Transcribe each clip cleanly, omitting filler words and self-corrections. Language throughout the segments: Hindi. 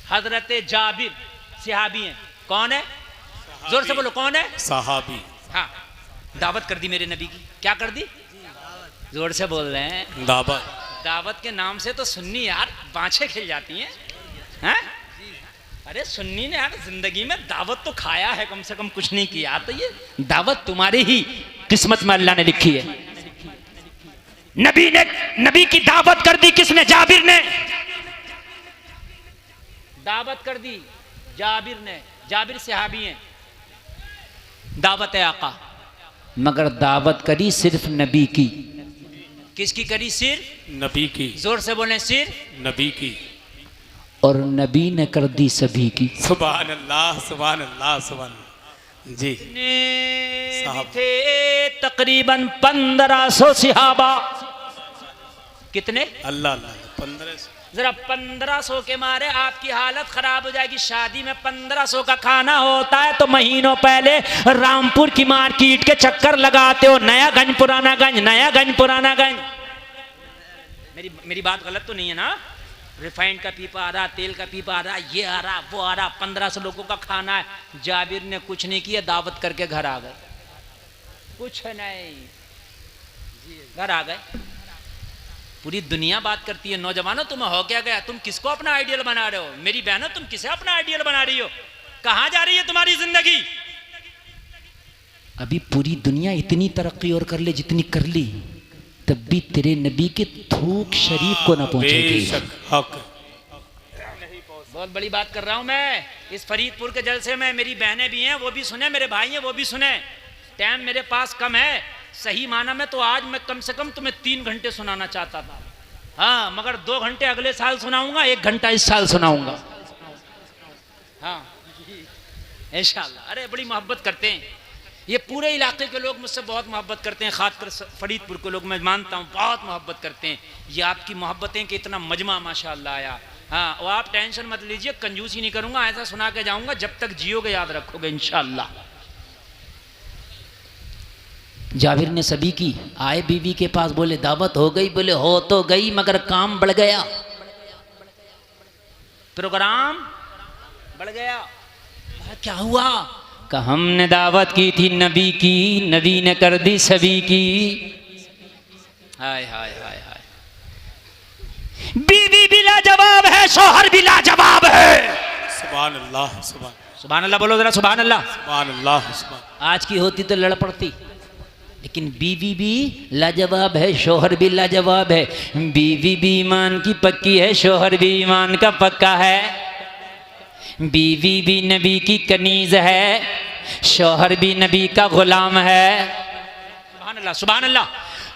हजरत जाबिर सहाबी हैं। कौन है? जोर से बोलो, कौन है? सहाबी। हाँ, दावत कर दी मेरे नबी की। क्या कर दी? जोर से बोल रहे हैं। दावत। दावत के नाम से तो सुन्नी यार बाँछें खिल जाती हैं। हैं? अरे सुन्नी ने यार जिंदगी में दावत तो खाया है, कम से कम कुछ नहीं किया। तो ये दावत तुम्हारी ही किस्मत में अल्लाह ने लिखी है। नबी की दावत कर दी किसने? जाबिर ने दावत कर दी। जाबिर ने, जाबिर सहाबी हैं। दावत है आका, मगर दावत करी सिर्फ नबी की। किसकी करी? सिर्फ नबी की। जोर से बोले, सिर्फ नबी की। और नबी ने कर दी सभी की। सुभान अल्लाह, सुभान अल्लाह, सुभान अल्लाह। जी थे तकरीबन 1500 सहाबा। कितने? अल्लाह अल्लाह 1500। जरा 1500 के मारे आपकी हालत खराब हो जाएगी। शादी में 1500 का खाना होता है तो महीनों पहले रामपुर की मार्केट के चक्कर लगाते हो। नया गंज पुराना गंज, नया गंज पुराना गंज। मेरी बात गलत तो नहीं है ना? रिफाइंड का पीपा आ रहा, तेल का पीपा आ रहा, ये आ रहा, वो आ रहा, 1500 लोगों का खाना है। जाबिर ने कुछ नहीं किया, दावत करके घर आ गए। कुछ नहीं, घर आ गए। पूरी दुनिया बात करती है, नौजवानों तुम्हें हो क्या गया? तुम किसको अपना आइडियल बना रहे हो? मेरी बहनों, तुम किसे अपना आइडियल बना रही हो? कहां जा रही है तुम्हारी जिंदगी? अभी पूरी दुनिया इतनी तरक्की और कर ले जितनी कर ली, तब भी तेरे नबी के थूक शरीफ को ना पहुंचेगी। बहुत बड़ी बात कर रहा हूं मैं। इस फरीदपुर के जलसे में मेरी बहनें भी हैं, वो भी सुने, मेरे भाई हैं, वो भी सुने। टाइम मेरे पास कम है, सही माना में तो आज मैं कम से कम तुम्हें 3 घंटे सुनाना चाहता था। हाँ, मगर 2 घंटे अगले साल सुनाऊंगा, 1 घंटा इस साल सुनाऊंगा। हाँ इंशाअल्लाह। अरे बड़ी मोहब्बत करते हैं ये पूरे इलाके के लोग, मुझसे बहुत मोहब्बत करते हैं। खासकर फरीदपुर के लोग मैं मानता हूँ बहुत मोहब्बत करते हैं। ये आपकी मोहब्बतें कि इतना मजमा माशाअल्लाह आया। हाँ, और आप टेंशन मत लीजिए, कंजूसी नहीं करूँगा, ऐसा सुना के जाऊँगा जब तक जियोगे याद रखोगे इंशाअल्लाह। जाबिर ने सभी की। आए बीवी के पास, बोले दावत हो गई? बोले हो तो गई, मगर काम बढ़ गया, प्रोग्राम बढ़ गया। क्या हुआ? कि हमने दावत की थी नबी की, नबी ने कर दी सभी की। हाय हाय हाय हाय। बीवी भी लाजवाब है, शौहर भी लाजवाब है। सुभान अल्लाह, सुभान अल्लाह बोलो जरा, सुभान अल्लाह। सुभान अल्लाह, सुभान। आज की होती तो लड़ पड़ती, लेकिन बीवी भी लाजवाब है, शौहर भी लाजवाब है। बीवी भी ईमान की पक्की है, शौहर भी ईमान का पक्का है। बीवी भी नबी की कनीज है, शौहर भी नबी का गुलाम है। सुभान अल्लाह, सुभान अल्लाह।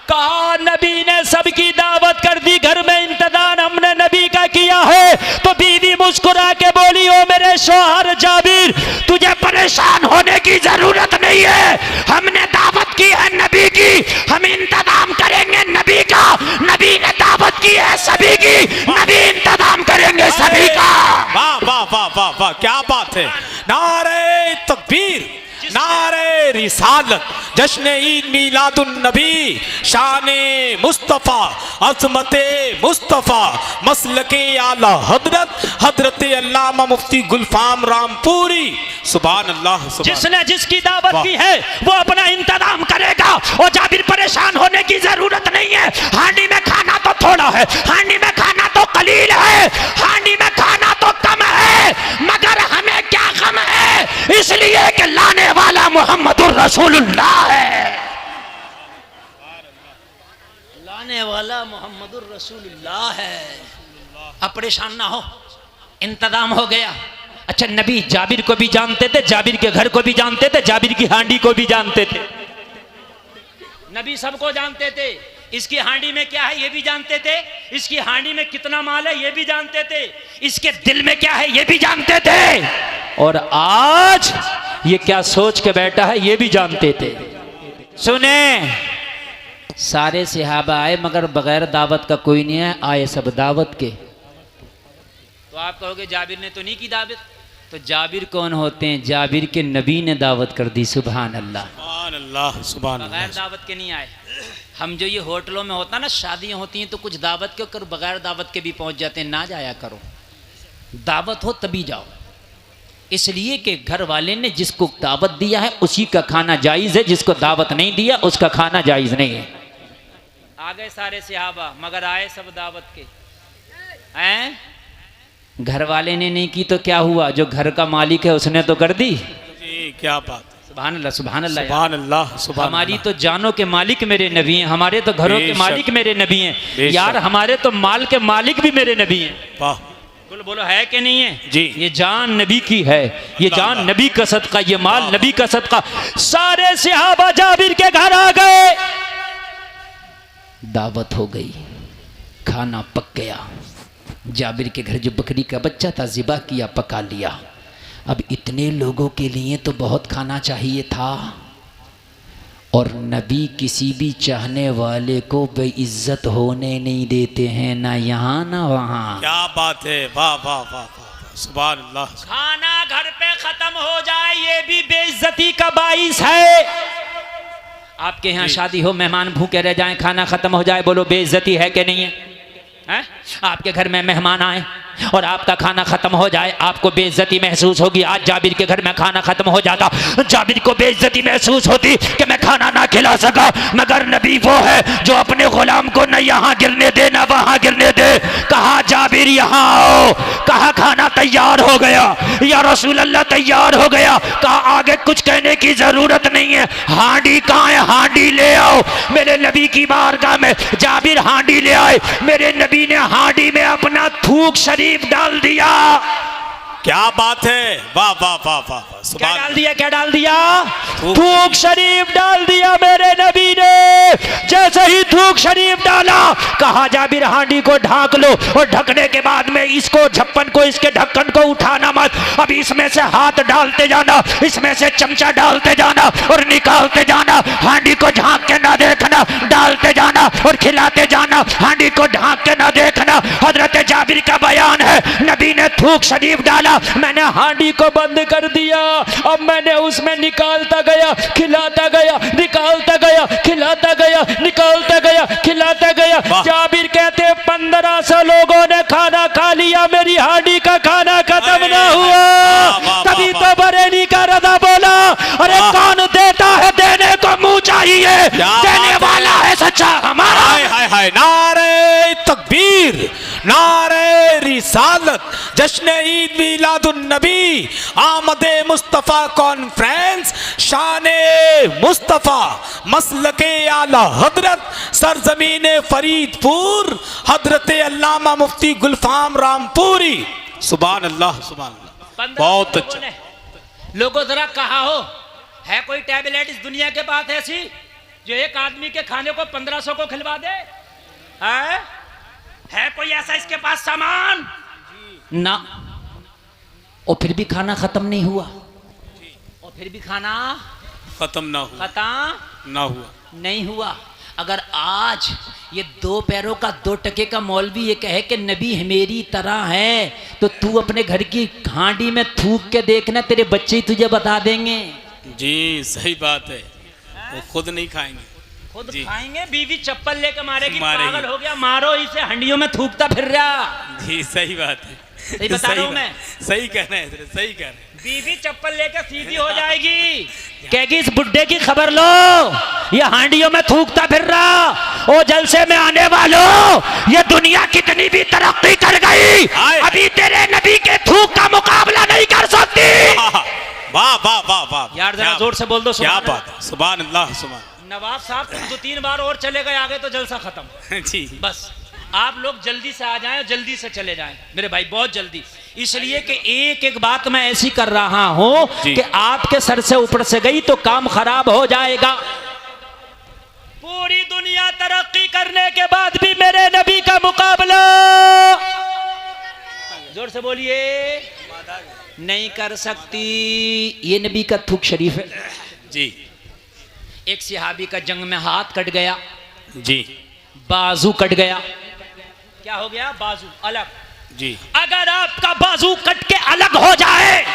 कहा नबी ने सबकी दावत कर दी, घर में इंतजाम हमने नबी का किया है। तो बीवी मुस्कुरा के बोली, ओ मेरे शौहर जाबिर, तुझे परेशान होने की जरूरत नहीं है, हमने दावत की है नबी की, हम इंतजाम करेंगे नबी का। नबी ने दावत की है सभी की, नबी इंतजाम करेंगे सभी का। वाह वाह वाह वाह वाह, क्या बात है। नारे तकबीर, नारे रिसालत, जश्न ईद मिलादुन नबी, शाने मुस्तफ़ा, अज़मते मुस्तफ़ा, मसलके आला हजरत, हजरत अल्लामा मुफ्ती गुलफाम रामपुरी। सुभान अल्लाह, सुभान। जिसने जिसकी दावत की है वो अपना इंतजाम करेगा। और जाबिर, परेशान होने की जरूरत नहीं है। हांडी में खाना तो थोड़ा है, हांडी में खाना तो कलील है, हांडी में खाना तो कम है, मगर हमें क्या गम है? इसलिए कि लाने वाला मोहम्मदुर रसूलुल्लाह है। लाने वाला मोहम्मदुर रसूलुल्लाह है। अब परेशान ना हो, इंतजाम हो गया। अच्छा, नबी जाबिर को भी जानते थे, जाबिर के घर को भी जानते थे, जाबिर की हांडी को भी जानते थे। नबी सबको जानते थे। इसकी हांडी में क्या है ये भी जानते थे, इसकी हांडी में कितना माल है ये भी जानते थे, इसके दिल में क्या है ये भी जानते थे, और आज ये क्या सोच के बैठा है ये भी जानते थे। सुने, सारे सहाबा आए मगर बगैर दावत का कोई नहीं है, आए सब दावत के। तो आप कहोगे जाबिर ने तो नहीं की दावत, तो जाबिर कौन होते हैं? जाबिर के नबी ने दावत कर दी। सुभान अल्लाह, सुभान अल्लाह, सुभान अल्लाह। बगैर दावत के नहीं आए। हम जो ये होटलों में होता ना, शादियां होती हैं तो कुछ दावत के कर बगैर दावत के भी पहुंच जाते हैं, ना जाया करो। दावत हो तभी जाओ, इसलिए कि घर वाले ने जिसको दावत दिया है उसी का खाना जायज़ है, जिसको दावत नहीं दिया उसका खाना जायज़ नहीं है। आ गए सारे सहाबा, मगर आए सब दावत के हैं। घर वाले ने नहीं की तो क्या हुआ, जो घर का मालिक है उसने तो कर दी। जी क्या बात, सुभान अल्लाह, सुभान अल्लाह, सुभान अल्लाह, सुभान हमारी अल्लाह। तो जानों के मालिक मेरे नबी हैं, हमारे तो घरों के बेशक, मालिक मेरे नबी हैं बेशक। यार, हमारे तो माल के मालिक भी मेरे नबी हैं। वाह, बोलो बोलो, है कि नहीं है? जी। ये जान नबी की है, ये जान अल्लाह। नबी का सदका, ये माल नबी का सदका। सारे सहाबा जाबिर के घर आ गए, दावत हो गई, खाना पक गया। जाबिर के घर जो बकरी का बच्चा था ज़िबा किया, पका लिया। अब इतने लोगों के लिए तो बहुत खाना चाहिए था, और नबी किसी भी चाहने वाले को बेइज्जत होने नहीं देते हैं, ना यहाँ ना वहाँ। क्या बात है, वाह वाह वाह वाह, सुभान अल्लाह। खाना घर पे खत्म हो जाए ये भी बेइज्जती का बाइस है। आपके यहाँ शादी हो, मेहमान भूखे रह जाएं, खाना खत्म हो जाए, बोलो बेइज्जती है कि नहीं है? हैं? आपके घर में मेहमान आए और आपका खाना खत्म हो जाए, आपको बेइज्जती महसूस होगी। आज जाबिर के घर में खाना खत्म हो जाता, जाबिर को बेइज्जती महसूस होती कि मैं खाना ना खिला सका, मगर नबी वो है जो अपने गुलाम को न यहाँ गिरने दे न वहाँ गिरने दे। कहा जाबिर यहाँ आओ, कहा खाना तैयार हो गया, या रसूल अल्लाह तैयार हो गया। कहा आगे कुछ कहने की जरूरत नहीं है, हांडी कहाँ है, हांडी ले आओ। मेरे नबी की बारगाह में जाबिर हांडी ले आए, मेरे नबी ने हांडी में अपना थूक शरीफ डाल दिया। क्या बात है, वाह वाह वाह वाह वाह, क्या सुभान डाल दिया, क्या डाल दिया? थूक थूक शरीफ डाल दिया मेरे नबी ने। जैसे ही थूक शरीफ डाला, कहा जाबिर हांडी को ढांक लो, और ढकने के बाद में इसको झप्पन को, इसके ढक्कन को उठाना मत, अब इसमें से हाथ डालते जाना, इसमें से चमचा डालते जाना और निकालते जाना। हांडी को झांक के ना देखना, डालते जाना और खिलाते जाना, हांडी को ढांक के ना देखना। हजरत जाबिर का बयान है, नबी ने थूक शरीफ डाला, मैंने हांडी को बंद कर दिया, अब मैंने उसमें निकालता गया, खिलाता गया, निकालता गया, खिलाता गया, निकालता गया, खिलाता गया। जाबिर कहते 1500 लोगों ने खाना खा लिया, मेरी हांडी का खाना खत्म ना हुआ। तभी तो बरेली का रदा बोला, अरे कौन देता है, देने को मुंह चाहिए, देने वाला है सच्चा हमारा। हाय हाय हाय, नारे तकबीर, नारे रिसालत, जश्न ईद मिलादुन नबी, आमदे मुस्तफ़ा कॉन्फ्रेंस, शाने मुस्तफ़ा, मसलके आला हजरत, सरजमीन फरीदपुर, हजरत अल्लामा मुफ्ती गुलफाम रामपुरी। सुभान अल्लाह, सुभान अल्लाह, बहुत अच्छा। लोगों जरा कहा हो, है कोई टैबलेट इस दुनिया के पास ऐसी जो एक आदमी के खाने को 1500 को खिलवा दे? है कोई ऐसा इसके पास सामान? ना। और फिर भी खाना खत्म नहीं हुआ, और फिर भी खाना खत्म ना हुआ, खत्म ना हुआ, नहीं हुआ। अगर आज ये 2 पैरों का 2 टके का मौलवी ये कहे कि नबी मेरी तरह है, तो तू अपने घर की हांडी में थूक के देखना, तेरे बच्चे ही तुझे बता देंगे। जी सही बात है, वो खुद नहीं खाएंगे, खुद जी। खाएंगे, बीवी चप्पल लेके मारेगी, मारेगी। पागल हो गया, मारो इसे, हंडियों में थूकता फिर रहा। जी सही बात है, सही बता रहा हूं मैं, सही कह रहे हैं, सही कह रहे हैं। बीवी चप्पल लेकर सीधी हो जाएगी, कहेगी इस बुड्ढे की खबर लो, ये हांडियों में थूकता फिर रहा। ओ जलसे में आने वालों, ये दुनिया कितनी भी तरक्की कर गई, अभी तेरे नबी के थूक का मुकाबला नहीं कर सकती। वाह वाह वाह वाह यार जरा जोर से बोल दो, क्या बात है, सुभान अल्लाह, सुभान। नवाब साहब तुम 2-3 बार और चले गए आगे तो जलसा खत्म। जी बस आप लोग जल्दी से आ जाएं, जल्दी से चले जाएं मेरे भाई, बहुत जल्दी, इसलिए कि एक एक बात मैं ऐसी कर रहा हूं कि आपके सर से ऊपर से गई तो काम खराब हो जाएगा। पूरी दुनिया तरक्की करने के बाद भी मेरे नबी का मुकाबला, जोर से बोलिए, नहीं कर सकती। ये नबी का थूक शरीफ है जी। एक सहाबी का जंग में हाथ कट गया, जी, बाजू कट गया। क्या हो गया? बाजू अलग। जी। अगर आपका बाजू कट के अलग हो जाए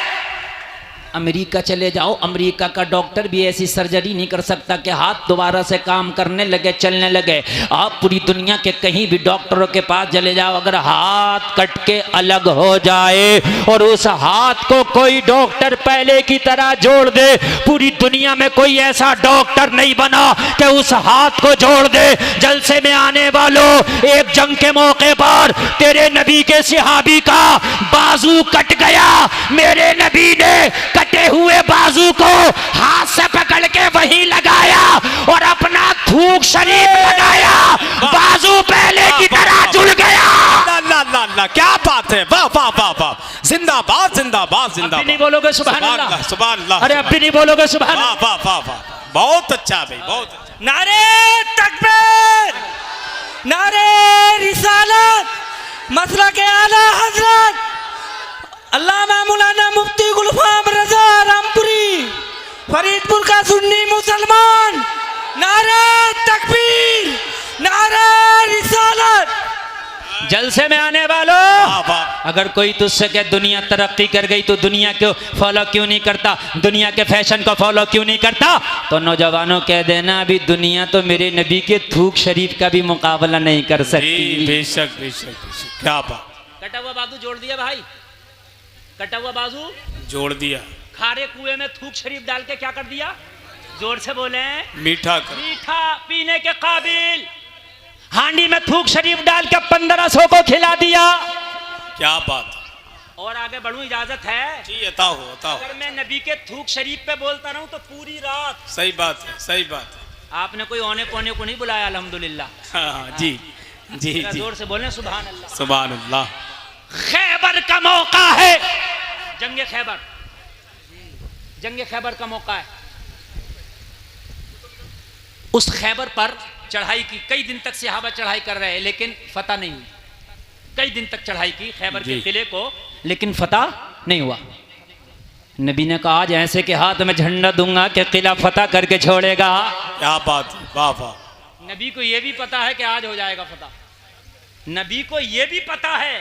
अमेरिका चले जाओ, अमेरिका का डॉक्टर भी ऐसी सर्जरी नहीं कर सकता कि हाथ दोबारा से काम करने लगे, चलने लगे। आप पूरी दुनिया के कहीं भी डॉक्टरों के पास चले जाओ, अगर हाथ कट के अलग हो जाए और उस हाथ को कोई डॉक्टर पहले की तरह जोड़ दे, पूरी दुनिया में कोई ऐसा डॉक्टर नहीं बना कि उस हाथ को जोड़ दे। जलसे में आने वालों, एक जंग के मौके पर तेरे नबी के सहाबी का बाजू कट गया, मेरे नबी ने कटे हुए बाजू को हाथ से पकड़ के वहीं लगाया और अपना थूक शरीफ लगाया, बाजू पहले की तरह जुड़ गया। अल्लाह अल्लाह अल्लाह, क्या बात है, वाह वाह वाह वाह, जिंदाबाद जिंदाबाद अब भी जिंदाबाद। नहीं बोलोगे सुभान अल्लाह? सुभान अल्लाह। अरे अब भी नहीं बोलोगे सुभान वाह अल्लाह? वाह वाह वाह, बहुत अच्छा भाई, बहुत अच्छा। नारे तकबीर, नारे रिसालत, मसला के आला हजरत अल्लामा मौलाना मुफ्ती गुलफाम रजा रामपुरी, फरीदपुर का सुन्नी मुसलमान। नारे तकबीर, नारे रिसालत। जलसे में आने वालों, वाह वाह, अगर कोई तुझसे कहे दुनिया तरक्की कर गई तो दुनिया को फॉलो क्यों नहीं करता, दुनिया के फैशन को फॉलो क्यों नहीं करता, तो नौजवानों कह देना अभी दुनिया तो मेरे नबी के थूक शरीफ का भी मुकाबला नहीं कर जी सकती। बेशक बेशक बेशक, क्या बात, कटा हुआ बाजू जोड़ दिया भाई, कटा हुआ बाजू जोड़ दिया, खारे कुएं में थूक शरीफ डाल के क्या कर दिया, जोर से बोले, मीठा कर, मीठा पीने के काबिल, हांडी में थूक शरीफ डाल के 1500 को खिला दिया। क्या बात। और आगे बढ़ूं, इजाजत है? जी अता हो, अता हो। अगर मैं नबी के थूक शरीफ पे बोलता रहूं तो पूरी रात। सही बात है, सही बात है। आपने कोई औने पौने को नहीं बुलाया, अल्हम्दुलिल्लाह। हाँ हाँ, जी जी जी, जोर से बोलें सुभान अल्लाह। सुभान अल्लाह। खैबर का मौका है, जंगे खैबर, जंगे खैबर का मौका है। उस खैबर पर चढ़ाई की, कई दिन तक सहाबा चढ़ाई कर रहे हैं लेकिन फतह नहीं हुई। कई दिन तक चढ़ाई की खैबर के किले को, लेकिन फतह नहीं हुआ। नबी ने कहा आज ऐसे के हाथ में झंडा दूंगा कि किला फतह करके छोड़ेगा। क्या बात है, वाह वाह। नबी को यह भी पता है कि आज हो जाएगा फतह। नबी को यह भी पता है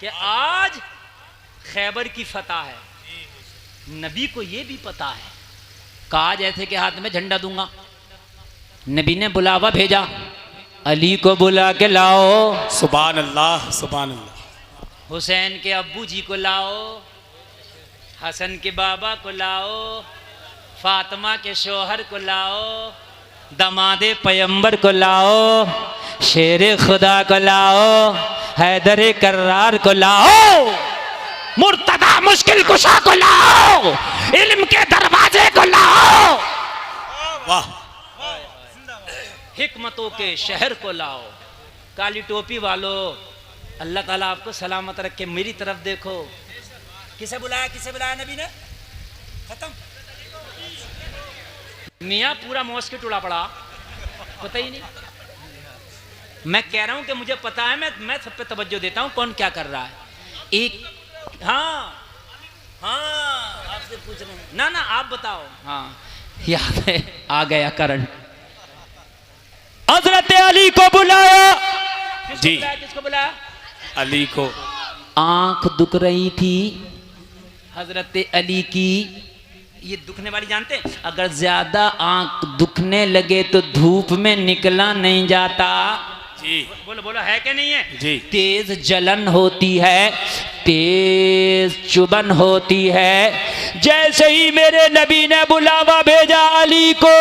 कि आज खैबर की फतह है। नबी को यह भी पता है कि आज ऐसे के हाथ में झंडा दूंगा। नबी ने बुलावा भेजा, अली को बुला के लाओ, सुभान अल्लाह, सुभान अल्लाह। हुसैन के अब्बू जी को लाओ, हसन के बाबा को लाओ, फातिमा के शोहर को लाओ, दमादे पैगंबर को लाओ, शेर खुदा को लाओ, हैदर कर्रार को लाओ, मुर्तदा मुश्किल कुशा को लाओ, इल्म के दरवाजे को लाओ, वाह, हिकमतों के शहर को लाओ। काली टोपी वालों, अल्लाह ताला आपको सलामत रखे। मेरी तरफ देखो, किसे बुलाया, किसे बुलाया नबी ने? खत्म। मियाँ पूरा मॉस्किट उड़ा पड़ा, पता ही नहीं। मैं कह रहा हूं कि मुझे पता है, मैं सब पे तवज्जो देता हूं कौन क्या कर रहा है। एक, हाँ हाँ, आपसे पूछ रहा हूं ना, आप बताओ। हाँ, याद है, आ गया करंट। हजरत अली को बुलाया। जी, किसको बुलाया? अली को। आंख दुख रही थी हजरत अली की। ये दुखने वाली जानते हैं, अगर ज्यादा आंख दुखने लगे तो धूप में निकला नहीं जाता। जी, बोलो बोलो, है कि नहीं है? जी, तेज जलन होती है, तेज चुभन होती है। जैसे ही मेरे नबी ने बुलावा भेजा अली को,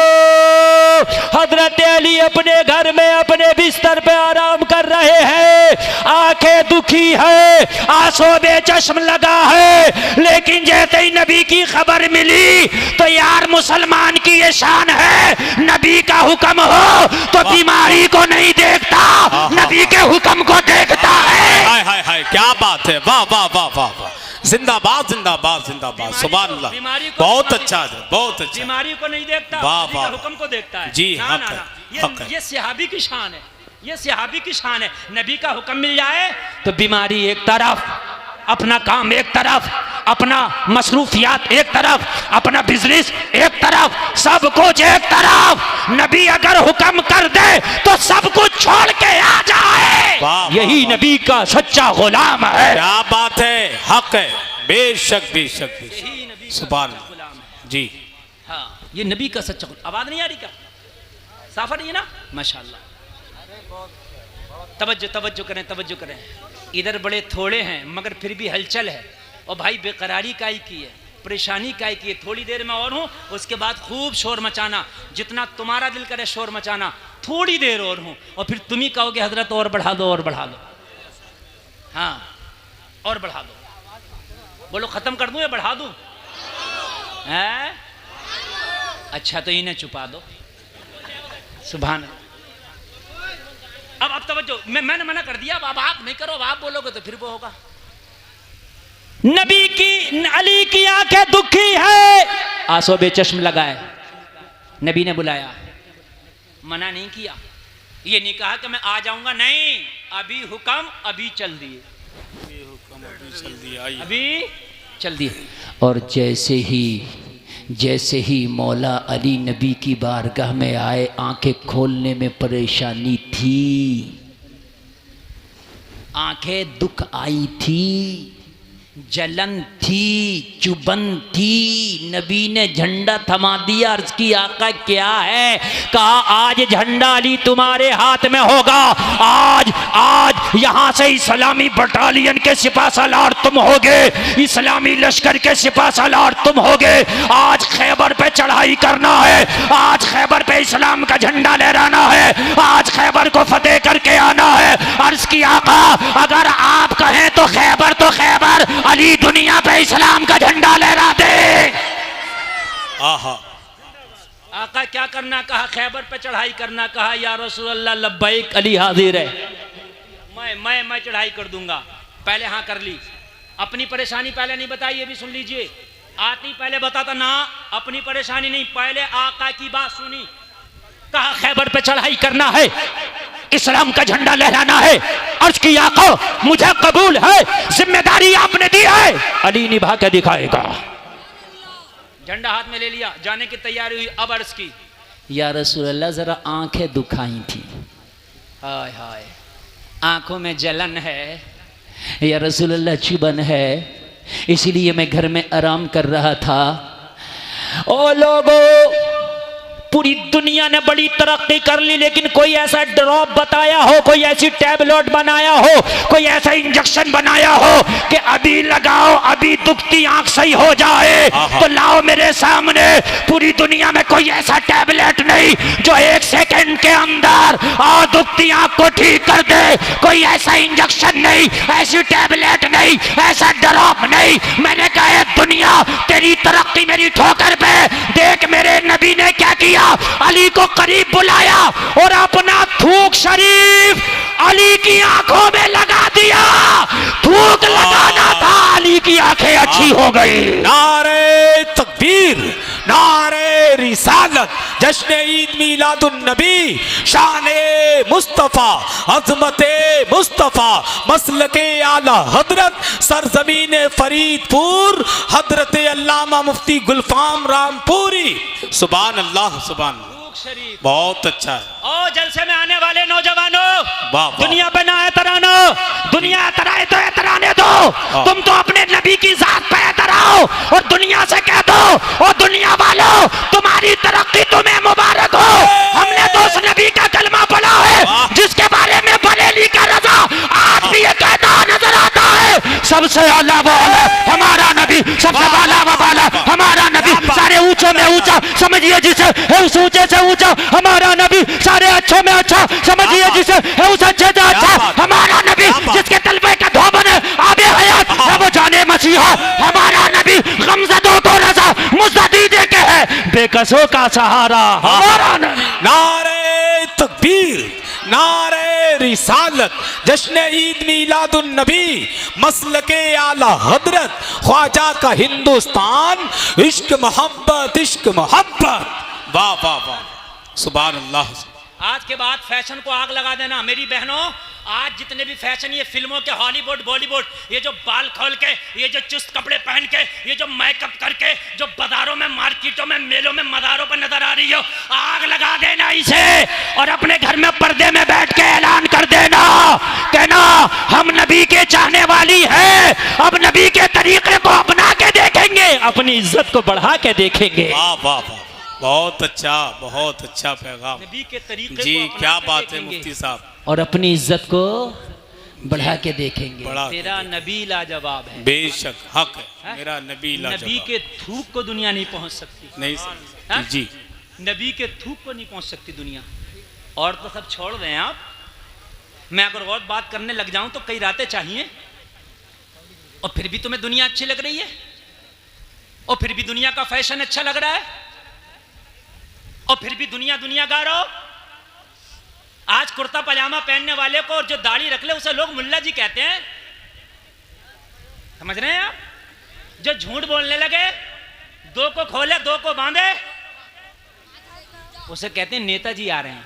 हजरत अली अपने घर में अपने बिस्तर पे आराम कर रहे हैं। आंखें दुखी है, आंसू बेचश्म लगा है, लेकिन जैसे ही नबी की खबर मिली तो यार मुसलमान की ये शान है, नबी का हुक्म हो तो बीमारी को नहीं देखता, नबी के हुक्म को देखता है। हाय हाय हाय, क्या बात है, वाह वाह वाह वाह वाह, जिंदाबाद जिंदाबाद जिंदाबाद, सुभान अल्लाह। बहुत अच्छा है, बहुत अच्छा। बीमारी को नहीं देखता, वाह नबी का वाह, हुक्म को देखता है। जी, ना हक ना है, ना, हक है। ये सहाबी की शान है, ये सहाबी की शान है। नबी का हुक्म मिल जाए तो बीमारी एक तरफ, अपना काम एक तरफ, अपना मसरूफियात एक तरफ, अपना बिजनेस एक तरफ, सब कुछ एक तरफ। नबी अगर हुक्म कर दे तो सब कुछ छोड़ के आ जाए। वाह, यही वाह, नबी का सच्चा गुलाम है। क्या बात है, हक है, बेशक बेशक बेशक, सुभान अल्लाह। जी हाँ, ये नबी का सच्चा आवाज नहीं आ रही क्या? साफ आ रही है ना? माशाल्लाह। तवज्जो तवज्जो करें, तवज्जो करें। इधर बड़े थोड़े हैं मगर फिर भी हलचल है। और भाई बेकरारी काई की है, परेशानी काई की है। थोड़ी देर में और हूँ, उसके बाद खूब शोर मचाना, जितना तुम्हारा दिल करे शोर मचाना। थोड़ी देर और हूँ और फिर तुम ही कहोगे हजरत और बढ़ा दो, और बढ़ा दो। हाँ, और बढ़ा दो। बोलो खत्म कर दूं या बढ़ा दूं? हैं? अच्छा तो इन्हें छुपा दो। सुभान अल्लाह। अब तवज्जो, मैंने मना कर दिया। अब आप नहीं करो, अब आप बोलोगे तो फिर वो होगा। नबी की, अली की आंखें दुखी है, आंसू बेचश्म लगाए। नबी ने बुलाया, मना नहीं किया। ये नहीं कहा कि मैं आ जाऊंगा, नहीं, अभी हुक्म, अभी चल दिए, अभी चल दिए। और जैसे ही मौला अली नबी की बारगाह में आए, आंखें खोलने में परेशानी थी, आंखें दुख आई थी, जलन थी, चुभन थी। नबी ने झंडा थमा दिया, अर्ज की आका क्या है? कहा आज झंडा अली तुम्हारे हाथ में होगा। आज यहां से इस्लामी बटालियन के सिपा सालार तुम होगे, इस्लामी लश्कर के सिपा सालार तुम होगे। आज खैबर पे चढ़ाई करना है, आज खैबर पे इस्लाम का झंडा लहराना है, आज खैबर को फतेह करके आना है। अर्ज की आका अगर आप कहें तो खैबर, अली दुनिया पे इस्लाम का झंडा लहरा दे। आहा, आका क्या करना कहा? खैबर पे चढ़ाई करना कहा। या रसूल अल्लाह लब्बैक, अली हाजिर है, मैं चढ़ाई कर दूंगा। पहले हाँ कर ली। अपनी परेशानी पहले नहीं बताई, ये भी सुन लीजिए। आती पहले बताता ना, अपनी परेशानी नहीं, पहले आका की बात सुनी। कहा खैबर पे चढ़ाई करना है, इस्लाम का झंडा लहराना है। अर्ज की आका मुझे कबूल है, जिम्मेदारी आपने दी है, अली निभा के दिखाएगा। झंडा हाथ में ले लिया, जाने की तैयारी हुई। अब अर्ज की, या रसूल अल्लाह जरा आंखें दुखाई थी। हाय हाय, आंखों में जलन है, या रसूल अल्लाह चुभन है, इसीलिए मैं घर में आराम कर रहा था। ओ लोगों, पूरी दुनिया ने बड़ी तरक्की कर ली, लेकिन कोई ऐसा ड्रॉप बताया हो, कोई ऐसी टैबलेट बनाया हो, कोई ऐसा इंजेक्शन बनाया हो कि अभी लगाओ, अभी दुखती आंख सही हो जाए, तो लाओ मेरे सामने। पूरी दुनिया में कोई ऐसा टैबलेट नहीं जो 1 सेकंड के अंदर दुखती आंख को ठीक कर दे। कोई ऐसा इंजेक्शन नहीं, ऐसी टैबलेट नहीं, ऐसा ड्रॉप नहीं। मैंने कहा दुनिया तेरी तरक्की मेरी ठोकर पे देख, मेरे नबी ने क्या किया? अली को करीब बुलाया और अपना थूक शरीफ अली की आंखों में लगा दिया। थूक लगाना था, अली की आंखें अच्छी हो गई। नारे तकबीर, नारे रिसालत, जश्न ईद मीलादुन नबी, शाने मुस्तफा, अज़मते मुस्तफा, मसलके आला हजरत, सरजमीन फरीदपुर, हजरत अल्लामा मुफ्ती गुलफाम रामपुरी। सुभान अल्लाह, सुभान शरीफ बहुत अच्छा है। ओ जलसे में आने वाले नौजवानों, वाह, दुनिया पे ना एतरानो, दुनिया एतराए तो एतराने दो, तुम तो अपने नबी की जात पे एतराओ और दुनिया से कह दो, ओ दुनिया वालों तुम्हारी तरक्की तुम्हें मुबारक हो। हमने तो उस नबी का कलमा पढ़ा है जिसके बारे में बरेली का रजा आज भी ये कहता नजर आता है, सबसे आला वो है हमारा नबी, सबसे वाला व वाला हमारा नबी, सारे ऊंचे में ऊंचा समझिए जिसे, उस ऊंचे से ऊंचा हमारा नबी, सारे अच्छे में अच्छा समझिए जिसे, उस अच्छे से अच्छा हमारा नबी, जिसके तलबे का धोबन है आबे हयात है वो जाने मसीहा हमारा नबी, गमज़दों को रज़ा मुज़्ज़दी दे के है बेकसों का सहारा हमारा नबी। नारे तकबीर, नारे रिसालत, जश्न ईद मीलादुन नबी, मसलके आला हजरत, ख्वाजा का हिंदुस्तान, इश्क मोहब्बत, इश्क मोहब्बत। वाह वाह वाह, सुभान अल्लाह। आज के बाद फैशन को आग लगा देना मेरी बहनों। आज जितने भी फैशन ये फिल्मों के, हॉलीवुड बॉलीवुड, ये जो बाल खोल के, ये जो चुस्त कपड़े पहन के, ये जो मेकअप करके जो बाजारों में, मार्केटों में, मेलों में, मदारों पर नजर आ रही हो, आग लगा देना इसे और अपने घर में पर्दे में बैठ के ऐलान कर देना, कहना हम नबी के चाहने वाली है, अब नबी के तरीके को अपना के देखेंगे। अपनी इज्जत को बढ़ा के देखेंगे। वाह वाह वाह, बहुत अच्छा पैगाम नबी के तरीके जी। को अपना क्या के बात है देखेंगे। मुफ्ती साहब, और अपनी इज्जत को बढ़ा के देखेंगे। बड़ा तेरा नबी लाजवाब है। बेशक हक है, हाँ? मेरा नबी नबी लाजवाब के थूक को दुनिया नहीं पहुंच सकती। नहीं हाँ? सकती जी। नबी के थूक को नहीं पहुंच सकती दुनिया। और तो सब छोड़ दें आप, मैं अगर और बात करने लग जाऊं तो कई रातें चाहिए। और फिर भी तुम्हें दुनिया अच्छी लग रही है, और फिर भी दुनिया का फैशन अच्छा लग रहा है, और फिर भी दुनिया गा रहे हो। आज कुर्ता पजामा पहनने वाले को और जो दाढ़ी रख ले उसे लोग मुल्ला जी कहते हैं। समझ रहे हैं आप? जो झूठ बोलने लगे, दो को खोले दो को बांधे, उसे कहते हैं नेताजी आ रहे हैं।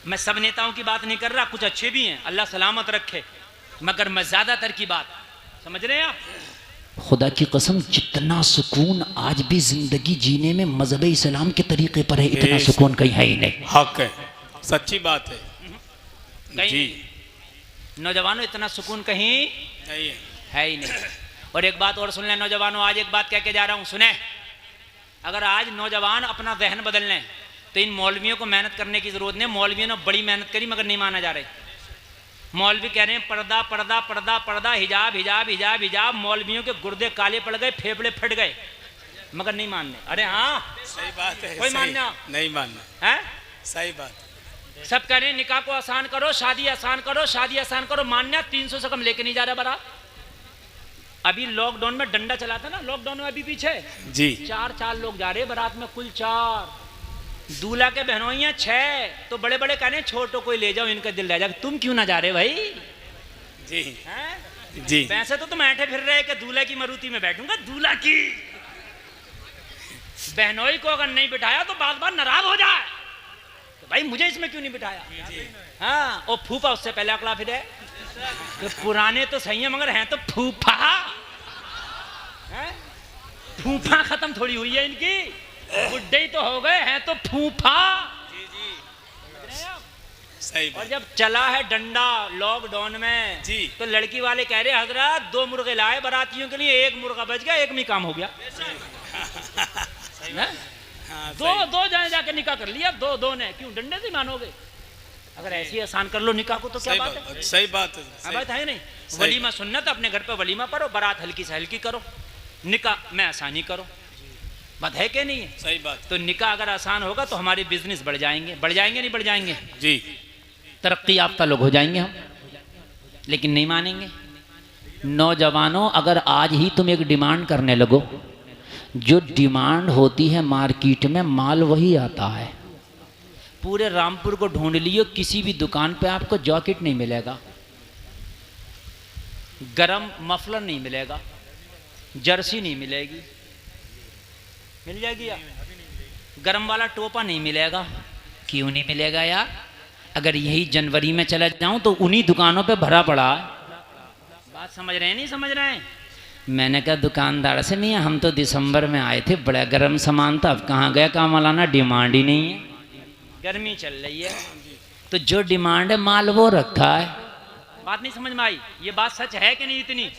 मैं सब नेताओं की बात नहीं कर रहा, कुछ अच्छे भी हैं, अल्लाह सलामत रखे, मगर मैं ज्यादातर की बात, समझ रहे हैं आप? खुदा की कसम, जितना सुकून आज भी जिंदगी जीने में मजहब इस्लाम के तरीके पर है, इतना सुकून कहीं है ही नहीं। हक है, सच्ची बात है कहीं जी। नौजवानों, इतना सुकून कहीं नहीं है। है ही नहीं। और एक बात और सुन लें नौजवानों, आज एक बात कह के जा रहा हूं, सुने। अगर आज नौजवान अपना जहन बदल लें तो इन मौलवियों को मेहनत करने की जरूरत नहीं। मौलवियों ने बड़ी मेहनत करी मगर नहीं माना जा रहे। मौलवी कह रहे हैं पर्दा पर्दा पर्दा पर्दा, हिजाब हिजाब हिजाब हिजाब। मौलवियों के गुर्दे काले पड़ गए, फेफड़े फट गए, मगर नहीं मानने। अरे हाँ, सही बात है, कोई सही। मानना नहीं मानना है। सही बात। सब कह रहे हैं निकाह को आसान करो, शादी आसान करो, शादी आसान करो। मान्या 300 से कम लेके नहीं जा रहा बारात। अभी लॉकडाउन में डंडा चला था ना, लॉकडाउन में अभी पीछे जी। 4 लोग जा रहे बारात में, कुल 4। दूल्हा के बहनोइयां 6। तो बड़े बड़े कहने छोटो कोई ले जाओ, इनका दिल रह जाएगा। तुम क्यों ना जा रहे भाई? जी हैं? जी। पैसे तो तुम ऐठे फिर रहे कि दूल्हे की मरूती में बैठूंगा। दूल्हा की बहनोई को अगर नहीं बिठाया तो बार बार नाराज हो जाए, तो भाई मुझे इसमें क्यों नहीं बिठाया? हाँ, और फूफा उससे पहले अकला फिर है। तो पुराने तो सही है मगर हैं तो फूफा। फूफा खत्म थोड़ी हुई है इनकी, बुड्ढे ही तो हो गए हैं तो फूफा। सही और बात। जब चला है डंडा लॉकडाउन में जी। तो लड़की वाले कह रहे हजरत 2 मुर्गे लाए बारातियों के लिए, 1 मुर्गा बच गया, 1 में काम हो गया। हाँ, दो जाने जाके निकाह कर लिया, दो ने, क्यों डंडे से मानोगे? अगर ऐसे ही आसान कर लो निकाह को तो क्या सही बात है? बात, सही बात है। हाँ, बात है नहीं। सही। वलीमा सुन्नत, अपने घर पे वलीमा करो, बारात हल्की से हल्की करो, निकाह में आसानी करो। बात है कि नहीं है? सही बात तो निकाह अगर आसान होगा तो हमारे बिजनेस बढ़ जाएंगे, नहीं बढ़ जाएंगे? जी। तरक्की याफ्ता लोग हो जाएंगे हम, लेकिन नहीं मानेंगे। नौजवानों, अगर आज ही तुम एक डिमांड करने लगो, जो डिमांड होती है मार्केट में माल वही आता है। पूरे रामपुर को ढूंढ लियो, किसी भी दुकान पे आपको जैकेट नहीं मिलेगा, गरम मफलर नहीं मिलेगा, जर्सी नहीं मिलेगी, मिल जाएगी यार? गरम वाला टोपा नहीं मिलेगा। क्यों नहीं मिलेगा यार? अगर यही जनवरी में चला जाऊं तो उन्हीं दुकानों पे भरा पड़ा है। बात समझ रहे हैं नहीं समझ रहे हैं? मैंने कहा दुकानदार से, नहीं हम तो दिसंबर में आए थे, बड़ा गर्म सामान था, अब कहाँ गया काम मौलाना, डिमांड ही नहीं है। गर्मी चल रही है तो जो डिमांड है माल वो रखा है। बात नहीं समझ में आई? ये बात सच है कि नहीं इतनी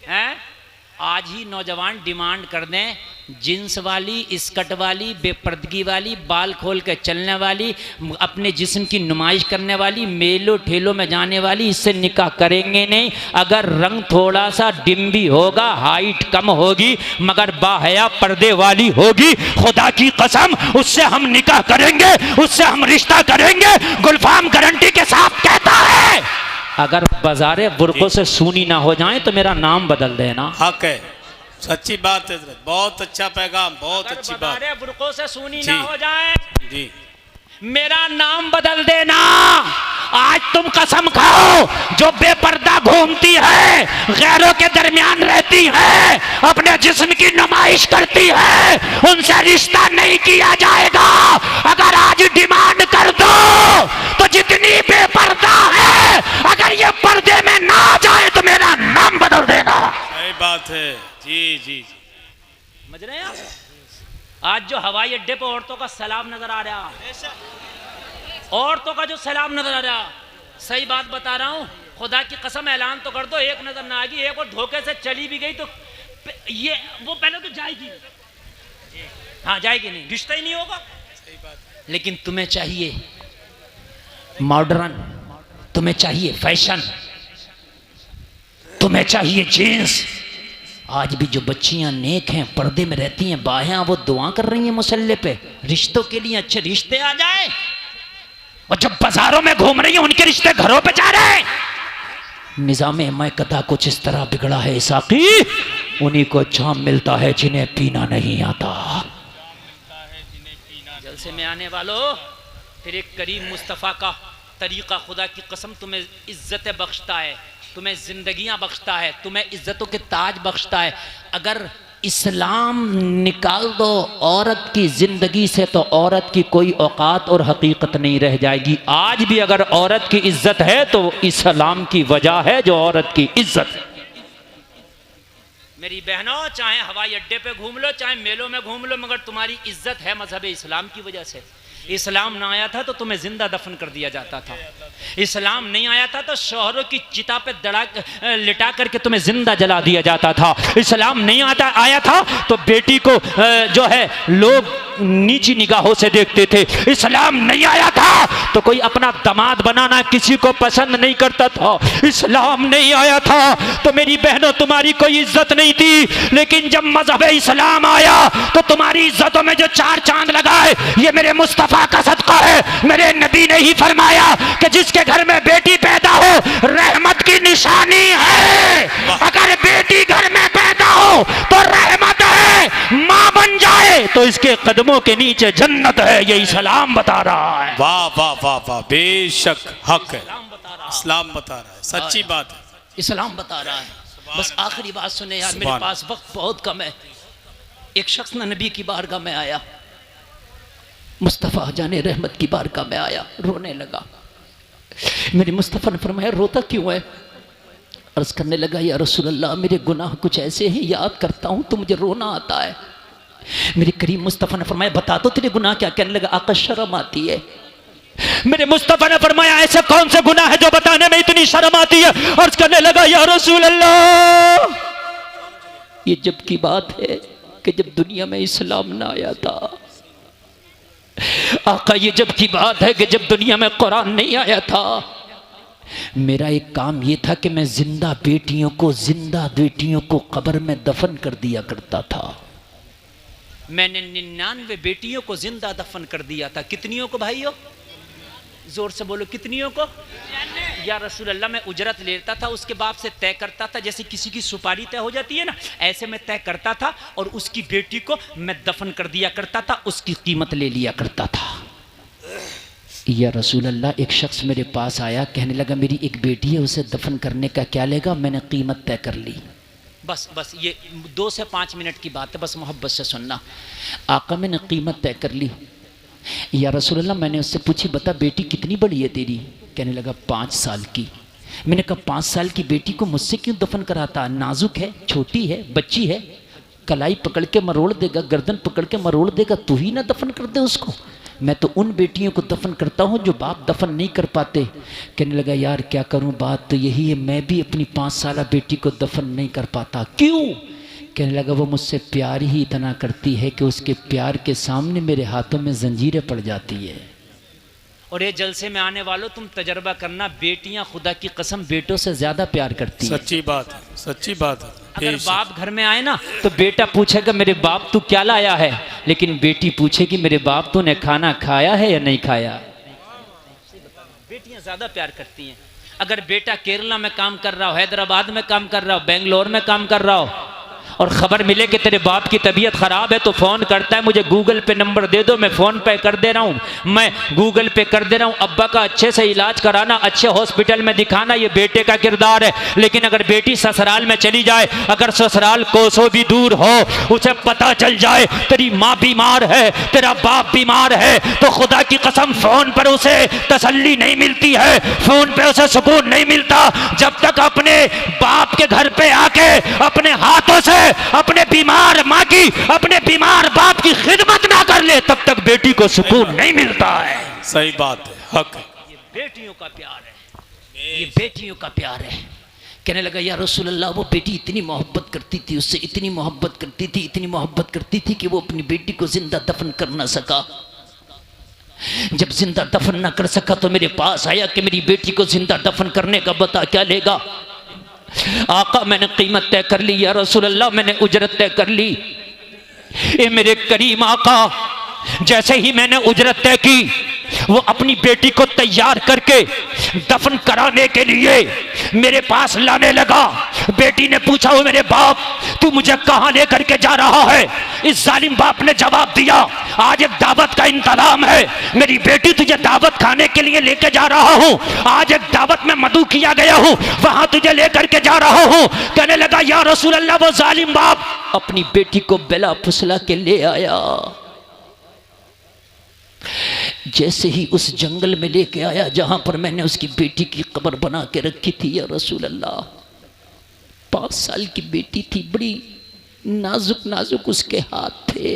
है? आज ही नौजवान डिमांड कर दें, जींस वाली, स्कर्ट वाली, बेपर्दगी वाली, बाल खोल के चलने वाली, अपने जिस्म की नुमाइश करने वाली, मेलों ठेलों में जाने वाली, इससे निकाह करेंगे नहीं। अगर रंग थोड़ा सा डिम भी होगा, हाइट कम होगी, मगर बाहया पर्दे वाली होगी, खुदा की कसम उससे हम निकाह करेंगे, उससे हम रिश्ता करेंगे। गुलफाम गारंटी के साथ कहता है, अगर बाजारे बुरकों से सूनी ना हो जाए तो मेरा नाम बदल देना। हक है, सच्ची बात है। बहुत अच्छा पैगाम, बहुत अच्छी बात बाजारे बुरकों से सूनी जी। ना हो जाए, जी। मेरा नाम बदल देना। आज तुम कसम खाओ, जो बेपर्दा घूमती है, गैरों के दरमियान रहती है, अपने जिस्म की नुमाइश करती है, उनसे रिश्ता नहीं किया जाएगा। अगर आज डिमांड कर दो तो जितनी बेपर्दा है, अगर ये पर्दे में ना जाए तो मेरा नाम बदल देना। सही बात है। जी जी जी। समझ रहे हैं आप? आज जो हवाई अड्डे पर औरतों का सलाम नजर आ रहा, औरतों का जो सलाम नजर आ रहा, सही बात बता रहा हूं, खुदा की कसम ऐलान तो कर दो, एक नजर ना आएगी, एक और धोखे से चली भी गई तो ये वो पहले तो जाएगी, हाँ जाएगी नहीं, रिश्ता ही नहीं होगा। लेकिन तुम्हें चाहिए मॉडर्न, तुम्हें चाहिए फैशन, तुम्हें चाहिए जीन्स। आज भी जो बच्चियां नेक हैं, पर्दे में रहती हैं, बायां, वो दुआ कर रही हैं मुसल्ले पे रिश्तों के लिए, अच्छे रिश्ते आ जाए। और जब बाजारों में घूम रही हैं, उनके रिश्ते घरों पे जा रहे हैं। निजाम मैकदा कुछ इस तरह बिगड़ा है साकी, उन्हीं को जाम मिलता है जिन्हें पीना नहीं आता। जलसे में आने वालों, फिर एक करीम मुस्तफ़ा का तरीका, खुदा की कसम तुम्हें इज्जत बख्शता है, तुम्हें जिंदगियां बख्शता है, तुम्हें इज्जतों के ताज बख्शता है। अगर इस्लाम निकाल दो औरत की जिंदगी से तो औरत की कोई औकात और हकीकत नहीं रह जाएगी। आज भी अगर औरत की इज्जत है तो इस्लाम की वजह है जो औरत की इज्जत है। मेरी बहनों, चाहे हवाई अड्डे पे घूम लो, चाहे मेलों में घूम लो, मगर तुम्हारी इज्जत है मजहब इस्लाम की वजह से। इस्लाम ना आया था तो तुम्हें जिंदा दफन कर दिया जाता था। इस्लाम नहीं आया था तो शौहरों की चिता पे लिटा करके तुम्हें जिंदा जला दिया जाता था। इस्लाम नहीं आया था तो बेटी को जो है लोग नीची निगाहों से देखते थे। इस्लाम नहीं आया था तो कोई अपना दामाद बनाना किसी को पसंद नहीं करता था। इस्लाम नहीं आया था तो मेरी बहनों तुम्हारी कोई इज्जत नहीं थी। लेकिन जब मजहब इस्लाम आया तो तुम्हारी इज्जतों में जो चार चांद लगाए, ये मेरे मुस्तफा का सदका है। मेरे नबी ने ही फरमाया कि जिसके घर में बेटी पैदा हो रहमत की निशानी है। अगर बेटी घर में पैदा हो तो रहमत है, मां बन जाए तो इसके कदमों के नीचे जन्नत है। ये इस्लाम बता रहा है। वाह वाह वाह वाह, बेशक हक है, इस्लाम बता रहा है, सच्ची बात है, इस्लाम बता रहा है। बस आखिरी बात सुने यार, मेरे पास वक्त बहुत कम है। एक शख्स ना नबी की बारगाह में आया, मुस्तफ़ा जाने रहमत की बारगाह में आया, रोने लगा। मेरे मुस्तफ़ा ने फरमाया रोता क्यों है? अर्ज करने लगा या रसूल अल्लाह, मेरे गुनाह कुछ ऐसे हैं, याद करता हूँ तो मुझे रोना आता है। मेरे करीम मुस्तफ़ा ने फरमाया बता तो तेरे गुनाह क्या? कहने लगा आका शर्म आती है। मेरे मुस्तफ़ा ने फरमाया ऐसे कौन से गुनाह है जो बताने में इतनी शर्म आती है? अर्ज करने लगा या रसूल अल्लाह, ये जब की बात है कि जब दुनिया में इस्लाम ना आया था। आका ये जब की बात है कि जब दुनिया में कुरान नहीं आया था। मेरा एक काम ये था कि मैं जिंदा बेटियों को कब्र में दफन कर दिया करता था। मैंने 99 बेटियों को जिंदा दफन कर दिया था। कितनियों को भाइयों? जोर से बोलो, कितनियों को? या रसूल अल्लाह, मैं उजरत लेता था, उसके बाप से तय करता था, जैसे किसी की सुपारी तय हो जाती है ना, ऐसे मैं तय करता था और उसकी बेटी को मैं दफन कर दिया करता था, उसकी कीमत ले लिया करता था। या रसूल अल्लाह, एक शख्स मेरे पास आया, कहने लगा मेरी एक बेटी है, उसे दफन करने का क्या लेगा? मैंने कीमत तय कर ली। बस ये 2 से 5 मिनट की बात है, बस मोहब्बत से सुनना। आका मैंने कीमत तय कर ली। या रसूल अल्लाह, मैंने उससे पूछी बता बेटी कितनी बड़ी है तेरी? कहने लगा 5 साल की। मैंने कहा 5 साल की बेटी को मुझसे क्यों दफन कराता? नाजुक है, छोटी है, बच्ची है, कलाई पकड़ के मरोड़ देगा, गर्दन पकड़ के मरोड़ देगा, तू ही ना दफन कर दे उसको। मैं तो उन बेटियों को दफन करता हूँ जो बाप दफन नहीं कर पाते। कहने लगा यार क्या करूँ, बात तो यही है, मैं भी अपनी 5 साल बेटी को दफन नहीं कर पाता। क्यों? कहने लगा वो मुझसे प्यार ही इतना करती है कि उसके प्यार के सामने मेरे हाथों में जंजीरें पड़ जाती है। और ये जलसे में आने वालों, तुम तजर्बा करना, बेटियां खुदा की कसम बेटों से ज्यादा प्यार करती हैं। सच्ची बात है, सच्ची बात है। अगर बाप घर में आए ना तो बेटा पूछेगा मेरे बाप तू क्या लाया है, लेकिन बेटी पूछेगी मेरे बाप तूने खाना खाया है या नहीं खाया। बेटियां ज्यादा प्यार करती हैं। अगर बेटा केरला में काम कर रहा हो, हैदराबाद में काम कर रहा हो, बेंगलोर में काम कर रहा हो और खबर मिले कि तेरे बाप की तबीयत खराब है तो फोन करता है मुझे गूगल पे नंबर दे दो, मैं फोन पे कर दे रहा हूँ, मैं गूगल पे कर दे रहा हूँ। अब्बा का अच्छे से इलाज कराना, अच्छे हॉस्पिटल में दिखाना, ये बेटे का किरदार है। लेकिन अगर बेटी ससुराल में चली जाए, अगर ससुराल कोसों भी दूर हो, उसे पता चल जाए तेरी माँ बीमार है, तेरा बाप बीमार है, तो खुदा की कसम फोन पर उसे तसल्ली नहीं मिलती है, फोन पे उसे सुकून नहीं मिलता जब तक अपने बाप के घर पे आके अपने हाथों से अपने बीमार माँ की, अपने बीमार बाप की खिदमत ना कर ले, तब तक बेटी को सुकून नहीं मिलता है। सही बात है, हक है। ये बेटियों का प्यार है, ये बेटियों का प्यार है। कहने लगा या रसूल अल्लाह, वो बेटी इतनी मोहब्बत करती थी उससे, इतनी मोहब्बत करती थी, इतनी मोहब्बत करती थी कि वो अपनी बेटी को जिंदा दफन कर ना सका। जब जिंदा दफन ना कर सका तो मेरे पास आया कि मेरी बेटी को जिंदा दफन करने का बता क्या लेगा। आका मैंने कीमत तय कर ली या रसूल अल्लाह, मैंने उजरत तय कर ली। ए मेरे करीम आका, जैसे ही मैंने उजरत तय की, वो अपनी बेटी को तैयार करके दफन कराने के लिए मेरे पास लाने लगा। बेटी ने पूछा, वो मेरे बाप तू मुझे कहां लेकर के जा रहा है? इस जालिम बाप ने जवाब दिया, आज एक दावत का इंतजाम है मेरी बेटी, तुझे दावत खाने के लिए लेके जा रहा हूं। आज एक दावत में मधु किया गया हूं, वहां तुझे लेकर के जा रहा हूं। कहने लगा या रसूल अल्लाह, वो जालिम बाप अपनी बेटी को बेला फुसला के ले आया। जैसे ही उस जंगल में लेके आया जहां पर मैंने उसकी बेटी की कब्र बना के रखी थी या रसूल अल्लाह, 5 साल की बेटी थी, बड़ी नाजुक नाजुक उसके हाथ थे।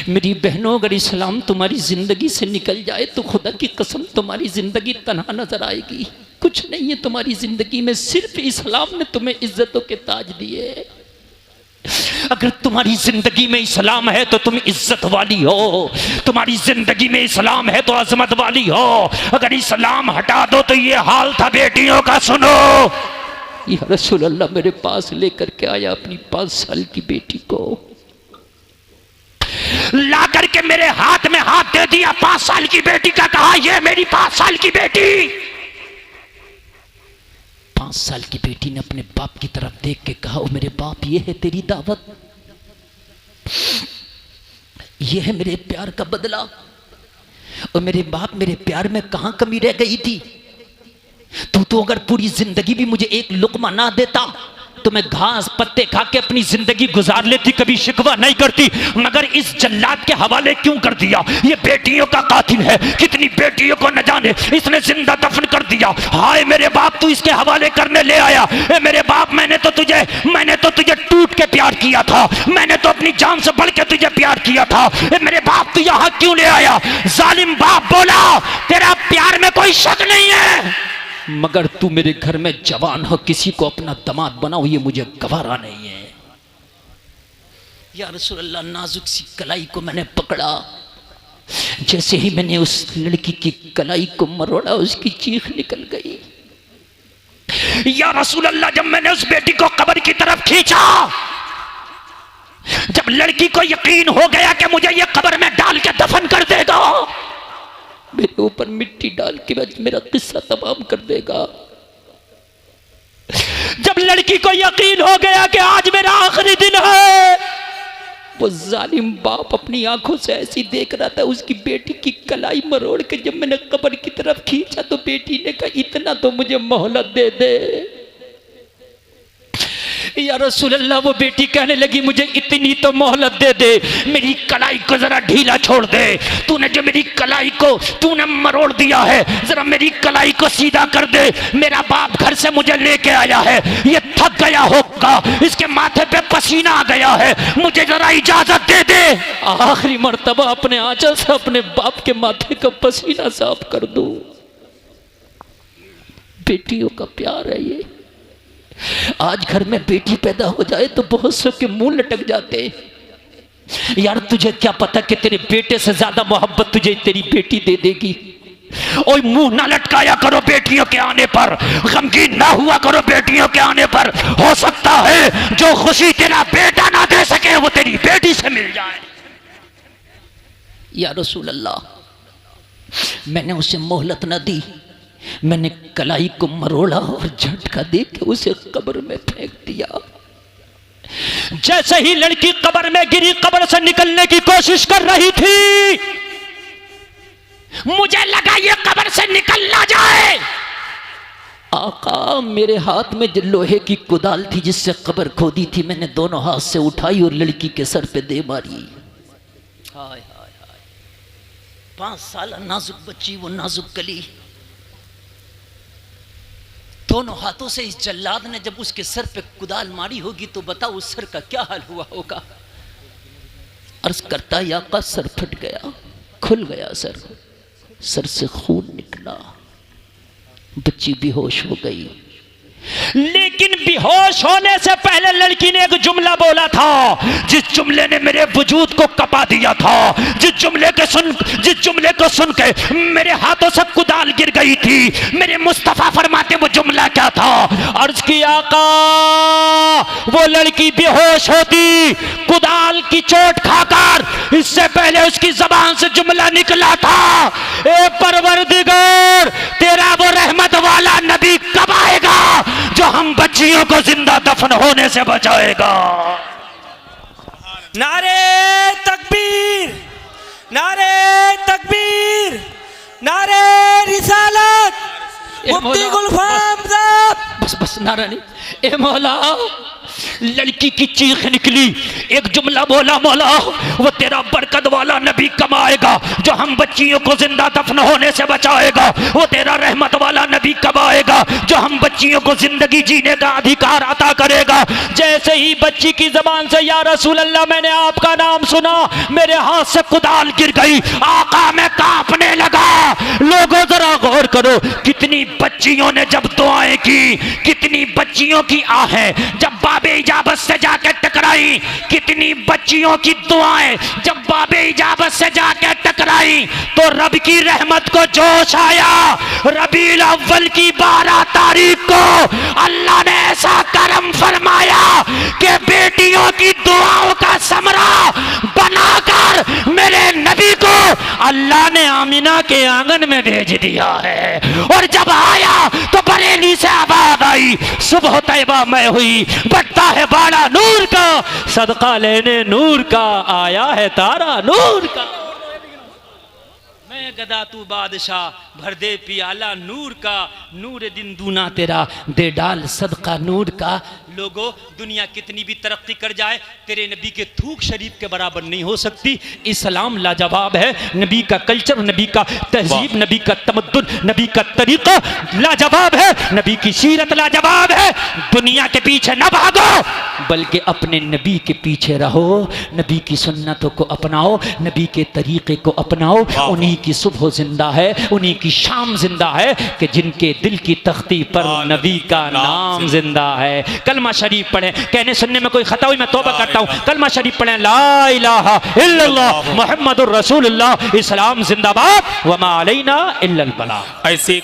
मेरी बहनों, अगर इस्लाम तुम्हारी जिंदगी से निकल जाए तो खुदा की कसम तुम्हारी जिंदगी तन्हा नजर आएगी। कुछ नहीं है तुम्हारी जिंदगी में, सिर्फ इस्लाम ने तुम्हें इज्जतों के ताज दिए। अगर तुम्हारी जिंदगी में इस्लाम है तो तुम इज्जत वाली हो, तुम्हारी जिंदगी में इस्लाम है तो अजमत वाली हो। अगर इस्लाम हटा दो तो ये हाल था बेटियों का। सुनो, या रसूल अल्लाह मेरे पास लेकर के आया अपनी 5 साल की बेटी को, ला करके मेरे हाथ में हाथ दे दिया 5 साल की बेटी का, कहा ये मेरी 5 साल की बेटी। 5 साल की बेटी ने अपने बाप की तरफ देख के कहा, ओ मेरे बाप, ये है तेरी दावत, ये है मेरे प्यार का बदला। और मेरे बाप, मेरे प्यार में कहां कमी रह गई थी? तू तो अगर पूरी जिंदगी भी मुझे एक लुकमा ना देता तो मैं घास पत्ते खा के अपनी जिंदगी गुजार लेती, कभी शिकवा नहीं करती। मगर इस जल्लाद के हवाले क्यों कर दिया? ये बेटियों का कातिल है, कितनी बेटियों को न जाने इसने जिंदा दफन कर दिया। हाय मेरे बाप, तू इसके हवाले करने ले आया। ए मेरे बाप, मैंने तो तुझे टूट के प्यार किया था, मैंने तो अपनी जान से बढ़ के तुझे प्यार किया था। ए मेरे बाप, तू यहाँ क्यों ले आया? जालिम बाप बोला, तेरा प्यार में कोई शक नहीं है, मगर तू मेरे घर में जवान हो, किसी को अपना दामाद बनाओ, ये मुझे गवारा नहीं है। या रसूल अल्लाह, नाजुक सी कलाई को मैंने पकड़ा। जैसे ही मैंने उस लड़की की कलाई को मरोड़ा, उसकी चीख निकल गई। या रसूल अल्लाह, जब मैंने उस बेटी को कब्र की तरफ खींचा, जब लड़की को यकीन हो गया कि मुझे ये कब्र में डाल के दफन कर देगा, मेरे ऊपर मिट्टी डाल के मेरा किस्सा तमाम कर देगा, जब लड़की को यकीन हो गया कि आज मेरा आखिरी दिन है, वो जालिम बाप अपनी आंखों से ऐसी देख रहा था, उसकी बेटी की कलाई मरोड़ के जब मैंने कब्र की तरफ खींचा तो बेटी ने कहा, इतना तो मुझे मोहलत दे दे। या रसूल अल्लाह, वो बेटी कहने लगी, मुझे इतनी तो मोहलत दे दे, मेरी कलाई को जरा ढीला छोड़ दे। तूने जो मेरी कलाई को तूने मरोड़ दिया है, जरा मेरी कलाई को सीधा कर दे। मेरा बाप घर से मुझे लेके आया है, ये थक गया होगा, इसके माथे पे पसीना आ गया है, मुझे जरा इजाजत दे दे, आखिरी मर्तबा अपने आंचल से अपने बाप के माथे का पसीना साफ कर दूं। बेटियों का प्यार है ये। आज घर में बेटी पैदा हो जाए तो बहुत सौ के मुंह लटक जाते। यार तुझे क्या पता कि तेरे बेटे से ज्यादा मोहब्बत तुझे तेरी बेटी दे देगी। ओए मुंह ना लटकाया करो बेटियों के आने पर, गमगीन ना हुआ करो बेटियों के आने पर। हो सकता है जो खुशी तेरा बेटा ना दे सके वो तेरी बेटी से मिल जाए। या रसूल अल्लाह, मैंने उसे मोहलत न दी, मैंने कलाई को मरोड़ा और झटका दे के उसे कब्र में फेंक दिया। जैसे ही लड़की कब्र में गिरी, कब्र से निकलने की कोशिश कर रही थी, मुझे लगा ये कब्र से निकल ना जाए। आका, मेरे हाथ में जो लोहे की कुदाल थी जिससे कब्र खोदी थी, मैंने दोनों हाथ से उठाई और लड़की के सर पे दे मारी। हाय हाय हाय, 5 साल नाजुक बच्ची, वो नाजुक कली, दोनों हाथों से इस जल्लाद ने जब उसके सर पे कुदाल मारी होगी तो बताओ उस सर का क्या हाल हुआ होगा। अर्ज करता या का सर फट गया, खुल गया सर से खून निकला, बच्ची बेहोश हो गई। लेकिन बेहोश होने से पहले लड़की ने एक जुमला बोला था, जिस जुमले ने मेरे वजूद को कपा दिया था, जिस जुमले को सुन के मेरे हाथों से कुदाल गिर गई थी। मेरे मुस्तफा फरमाते वो जुमला क्या था? अर्ज की आका, वो लड़की बेहोश होती कुदाल की चोट खाकर, इससे पहले उसकी जबान से जुमला निकला था, ए परवरदिगार, तेरा वो रहमत वाला नबी कब आएगा जो हम बच्चियों को जिंदा दफन होने से बचाएगा? नारे तकबीर, नारे तकबीर, नारे रिसालत, मुफ्ती गुलफाम साहब। बस बस नारा नहीं। ए मौला, लड़की की चीख निकली, एक जुमला बोला, मौला वो तेरा बरकत वाला नबी कब आएगा जो हम बच्चियों को जिंदा दफन होने से बचाएगा? वो तेरा रहमत वाला नबी कब आएगा जो हम बच्चियों को जिंदगी जीने का अधिकार अता करेगा? जैसे ही बच्ची की जबान से या रसूल अल्लाह मैंने आपका नाम सुना, मेरे हाथ से कुदाल गिर गई, आका मैं कांपने लगा। लोगों जरा गौर करो, कितनी बच्चियों ने जब दुआएं की, कितनी बच्चियों की आहें जब बाबे इजाबत से जाकर टकराई, कितनी बच्चियों की दुआएं जब बाबे इजाबत से जाकर टकराई, तो रब की रहमत को जोश आया। रबीउल अव्वल की 12 तारीख को अल्लाह ने ऐसा करम फरमाया कि बेटियों की दुआओं का समरा बनाकर मेरे नबी को अल्लाह ने आमिना के आंगन में भेज दिया है। और जब आया तो बरेली से आवाज आई, सुबह तैयबा में हुई, बटता है बाड़ा नूर का, सदका लेने नूर का, आया है तारा नूर का। मैं गदा तू बादशाह, भर दे पियाला नूर का, नूर दिन दूना तेरा, दे डाल सदका नूर का। लोगों, दुनिया कितनी भी तरक्की कर जाए, तेरे नबी के थूक शरीफ के बराबर नहीं हो सकती। इस्लाम लाजवाब है, नबी का कल्चर, नबी का तहजीब, नबी का तमद्दुन, नबी का तरीका लाजवाब है, नबी की सीरत लाजवाब है। दुनिया के पीछे न भागो, बल्कि अपने नबी के पीछे रहो, नबी की सुन्नतों को अपनाओ, नबी के तरीके को अपनाओ। उन्हीं की सुबह जिंदा है, उन्हीं की शाम जिंदा है कि जिनके दिल की तख्ती पर नबी का नाम जिंदा है। कलमा शरीफ पढ़ें, कहने सुनने में कोई खता हुई मैं तौबा करता हूँ। कलमा शरीफ पढ़ें, ला इलाहा इल्लल्लाह मुहम्मदुर रसूलुल्लाह, इस्लाम जिंदाबाद, वमा अलैना इल्लल बलाग। ऐसे